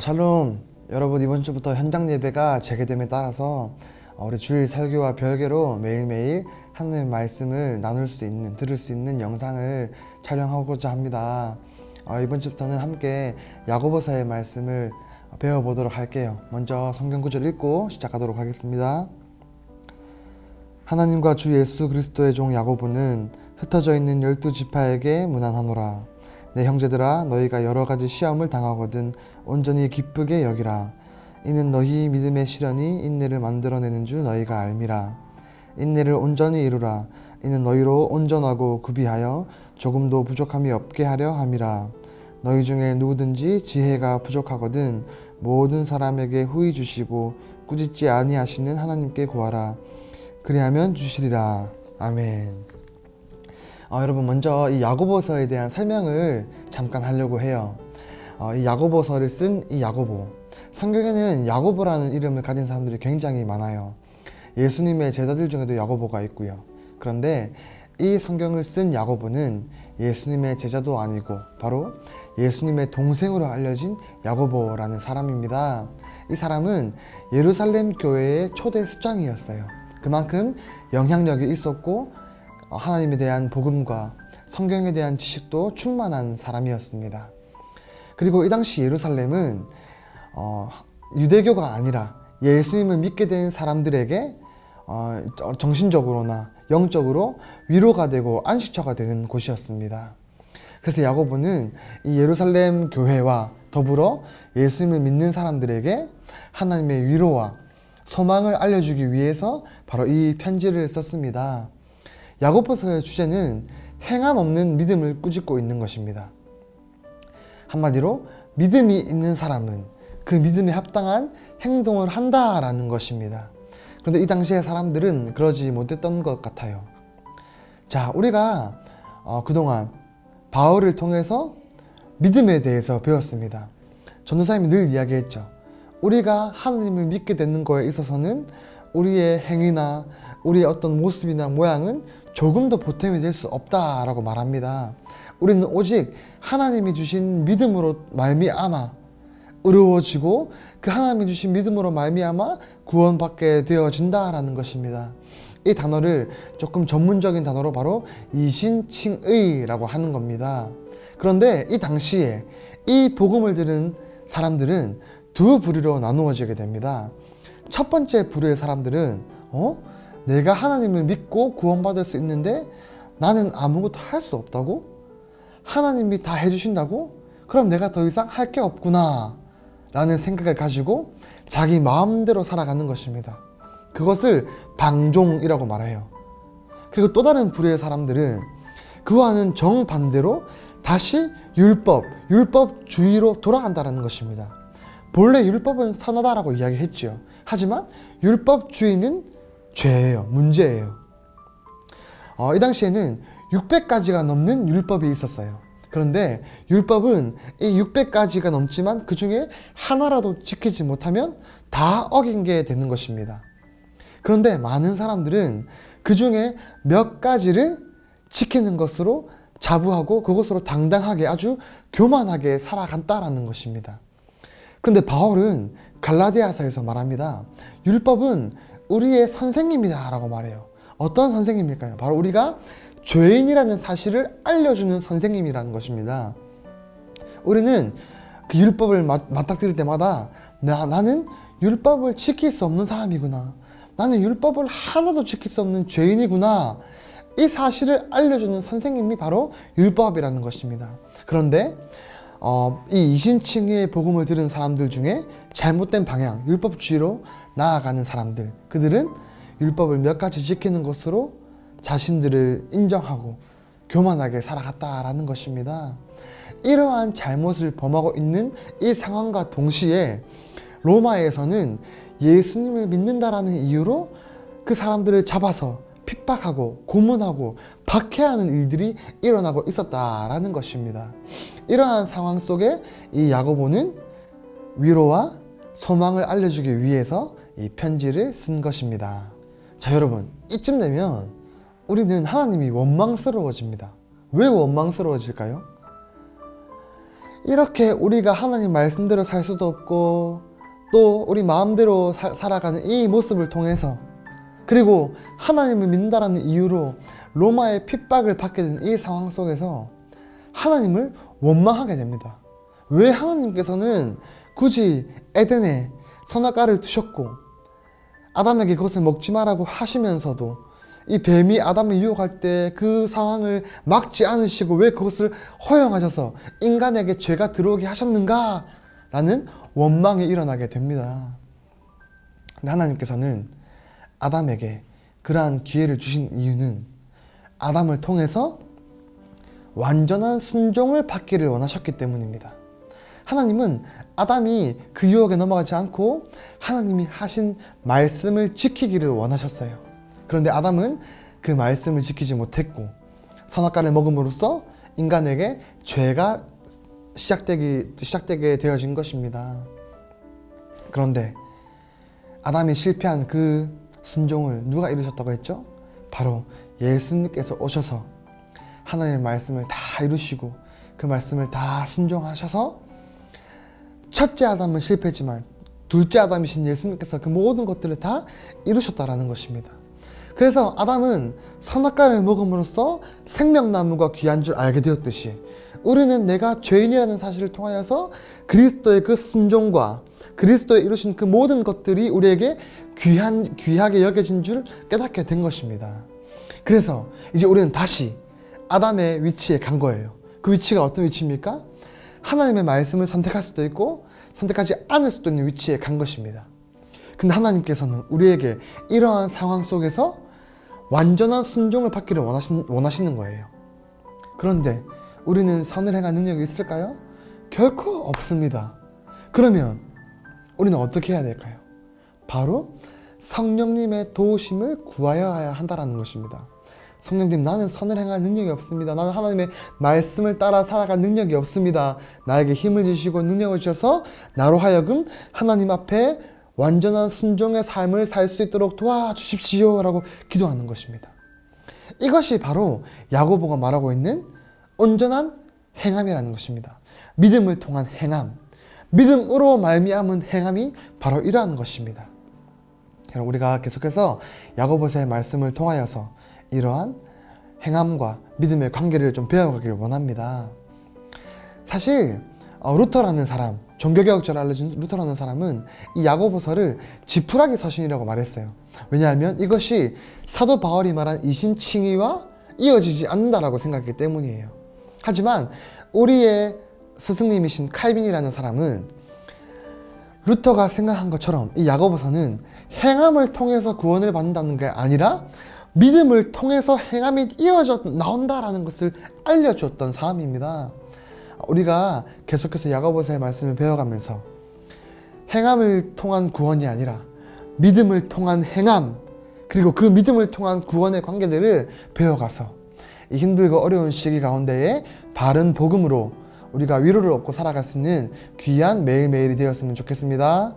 샬롬. 여러분, 이번 주부터 현장 예배가 재개됨에 따라서 우리 주일 설교와 별개로 매일매일 하나님의 말씀을 나눌 수 있는, 들을 수 있는 영상을 촬영하고자 합니다. 이번 주부터는 함께 야고보서의 말씀을 배워보도록 할게요. 먼저 성경 구절 읽고 시작하도록 하겠습니다. 하나님과 주 예수 그리스도의 종 야고보는 흩어져 있는 12지파에게 문안하노라. 내 형제들아, 너희가 여러가지 시험을 당하거든 온전히 기쁘게 여기라. 이는 너희 믿음의 시련이 인내를 만들어내는 줄 너희가 알미라. 인내를 온전히 이루라. 이는 너희로 온전하고 구비하여 조금도 부족함이 없게 하려 함이라. 너희 중에 누구든지 지혜가 부족하거든 모든 사람에게 후히 주시고 꾸짖지 아니하시는 하나님께 구하라. 그리하면 주시리라. 아멘. 여러분, 먼저 이 야고보서에 대한 설명을 잠깐 하려고 해요. 이 야고보서를 쓴 이 야고보, 성경에는 야고보라는 이름을 가진 사람들이 굉장히 많아요. 예수님의 제자들 중에도 야고보가 있고요. 그런데 이 성경을 쓴 야고보는 예수님의 제자도 아니고 바로 예수님의 동생으로 알려진 야고보라는 사람입니다. 이 사람은 예루살렘 교회의 초대 수장이었어요. 그만큼 영향력이 있었고 하나님에 대한 복음과 성경에 대한 지식도 충만한 사람이었습니다. 그리고 이 당시 예루살렘은 유대교가 아니라 예수님을 믿게 된 사람들에게 정신적으로나 영적으로 위로가 되고 안식처가 되는 곳이었습니다. 그래서 야고보는 이 예루살렘 교회와 더불어 예수님을 믿는 사람들에게 하나님의 위로와 소망을 알려주기 위해서 바로 이 편지를 썼습니다. 야고보서의 주제는 행함 없는 믿음을 꾸짖고 있는 것입니다. 한마디로 믿음이 있는 사람은 그 믿음에 합당한 행동을 한다라는 것입니다. 그런데 이 당시의 사람들은 그러지 못했던 것 같아요. 자, 우리가 그동안 바울을 통해서 믿음에 대해서 배웠습니다. 전도사님이 늘 이야기했죠. 우리가 하나님을 믿게 되는 거에 있어서는 우리의 행위나 우리의 어떤 모습이나 모양은 조금도 보탬이 될 수 없다라고 말합니다. 우리는 오직 하나님이 주신 믿음으로 말미암아 의로워지고 그 하나님이 주신 믿음으로 말미암아 구원받게 되어진다라는 것입니다. 이 단어를 조금 전문적인 단어로 바로 이신칭의라고 하는 겁니다. 그런데 이 당시에 이 복음을 들은 사람들은 두 부류로 나누어지게 됩니다. 첫 번째 부류의 사람들은 내가 하나님을 믿고 구원받을 수 있는데 나는 아무것도 할 수 없다고? 하나님이 다 해주신다고? 그럼 내가 더 이상 할 게 없구나 라는 생각을 가지고 자기 마음대로 살아가는 것입니다. 그것을 방종이라고 말해요. 그리고 또 다른 부류의 사람들은 그와는 정반대로 다시 율법주의로 돌아간다는 것입니다. 본래 율법은 선하다라고 이야기했죠. 하지만 율법주의는 죄예요. 문제예요. 이 당시에는 600가지가 넘는 율법이 있었어요. 그런데 율법은 이 600가지가 넘지만 그 중에 하나라도 지키지 못하면 다 어긴 게 되는 것입니다. 그런데 많은 사람들은 그 중에 몇 가지를 지키는 것으로 자부하고 그것으로 당당하게 아주 교만하게 살아간다라는 것입니다. 그런데 바울은 갈라디아서에서 말합니다. 율법은 우리의 선생님이다 라고 말해요. 어떤 선생님일까요? 바로 우리가 죄인이라는 사실을 알려주는 선생님이라는 것입니다. 우리는 그 율법을 맞닥뜨릴 때마다 나는 율법을 지킬 수 없는 사람이구나. 나는 율법을 하나도 지킬 수 없는 죄인이구나. 이 사실을 알려주는 선생님이 바로 율법이라는 것입니다. 그런데 이 이신칭의의 복음을 들은 사람들 중에 잘못된 방향, 율법주의로 나아가는 사람들, 그들은 율법을 몇 가지 지키는 것으로 자신들을 인정하고 교만하게 살아갔다라는 것입니다. 이러한 잘못을 범하고 있는 이 상황과 동시에 로마에서는 예수님을 믿는다라는 이유로 그 사람들을 잡아서 핍박하고 고문하고 박해하는 일들이 일어나고 있었다라는 것입니다. 이러한 상황 속에 이 야고보는 위로와 소망을 알려주기 위해서 이 편지를 쓴 것입니다. 자, 여러분, 이쯤 되면 우리는 하나님이 원망스러워집니다. 왜 원망스러워질까요? 이렇게 우리가 하나님 말씀대로 살 수도 없고 또 우리 마음대로 살아가는 이 모습을 통해서, 그리고 하나님을 믿는다라는 이유로 로마의 핍박을 받게 된 이 상황 속에서 하나님을 원망하게 됩니다. 왜 하나님께서는 굳이 에덴에 선악과를 두셨고 아담에게 그것을 먹지 말라고 하시면서도 이 뱀이 아담을 유혹할 때 그 상황을 막지 않으시고 왜 그것을 허용하셔서 인간에게 죄가 들어오게 하셨는가? 라는 원망이 일어나게 됩니다. 근데 하나님께서는 아담에게 그러한 기회를 주신 이유는 아담을 통해서 완전한 순종을 받기를 원하셨기 때문입니다. 하나님은 아담이 그 유혹에 넘어가지 않고 하나님이 하신 말씀을 지키기를 원하셨어요. 그런데 아담은 그 말씀을 지키지 못했고 선악과를 먹음으로써 인간에게 죄가 시작되게 되어진 것입니다. 그런데 아담이 실패한 그 순종을 누가 이루셨다고 했죠? 바로 예수님께서 오셔서 하나님의 말씀을 다 이루시고 그 말씀을 다 순종하셔서 첫째 아담은 실패했지만 둘째 아담이신 예수님께서 그 모든 것들을 다 이루셨다라는 것입니다. 그래서 아담은 선악과를 먹음으로써 생명나무가 귀한 줄 알게 되었듯이 우리는 내가 죄인이라는 사실을 통하여서 그리스도의 그 순종과 그리스도의 이루신 그 모든 것들이 우리에게 귀하게 여겨진 줄 깨닫게 된 것입니다. 그래서 이제 우리는 다시 아담의 위치에 간 거예요. 그 위치가 어떤 위치입니까? 하나님의 말씀을 선택할 수도 있고 선택하지 않을 수도 있는 위치에 간 것입니다. 근데 하나님께서는 우리에게 이러한 상황 속에서 완전한 순종을 받기를 원하시는 거예요. 그런데 우리는 선을 행할 능력이 있을까요? 결코 없습니다. 그러면 우리는 어떻게 해야 될까요? 바로 성령님의 도우심을 구하여야 한다는 것입니다. 성령님, 나는 선을 행할 능력이 없습니다. 나는 하나님의 말씀을 따라 살아갈 능력이 없습니다. 나에게 힘을 주시고 능력을 주셔서 나로 하여금 하나님 앞에 완전한 순종의 삶을 살 수 있도록 도와주십시오 라고 기도하는 것입니다. 이것이 바로 야고보가 말하고 있는 온전한 행함이라는 것입니다. 믿음을 통한 행함, 믿음으로 말미암은 행함이 바로 이러한 것입니다. 여러분, 우리가 계속해서 야고보서의 말씀을 통하여서 이러한 행함과 믿음의 관계를 좀 배워가기를 원합니다. 사실 루터라는 사람, 종교개혁자를 알려준 루터라는 사람은 이 야고보서를 지푸라기 서신이라고 말했어요. 왜냐하면 이것이 사도 바울이 말한 이신칭의와 이어지지 않는다라고 생각했기 때문이에요. 하지만 우리의 스승님이신 칼빈이라는 사람은 루터가 생각한 것처럼 이 야고보서는 행함을 통해서 구원을 받는다는 게 아니라 믿음을 통해서 행함이 이어져 나온다라는 것을 알려주었던 사람입니다. 우리가 계속해서 야고보서의 말씀을 배워가면서 행함을 통한 구원이 아니라 믿음을 통한 행함, 그리고 그 믿음을 통한 구원의 관계들을 배워가서 이 힘들고 어려운 시기 가운데에 바른 복음으로 우리가 위로를 얻고 살아갈 수 있는 귀한 매일매일이 되었으면 좋겠습니다.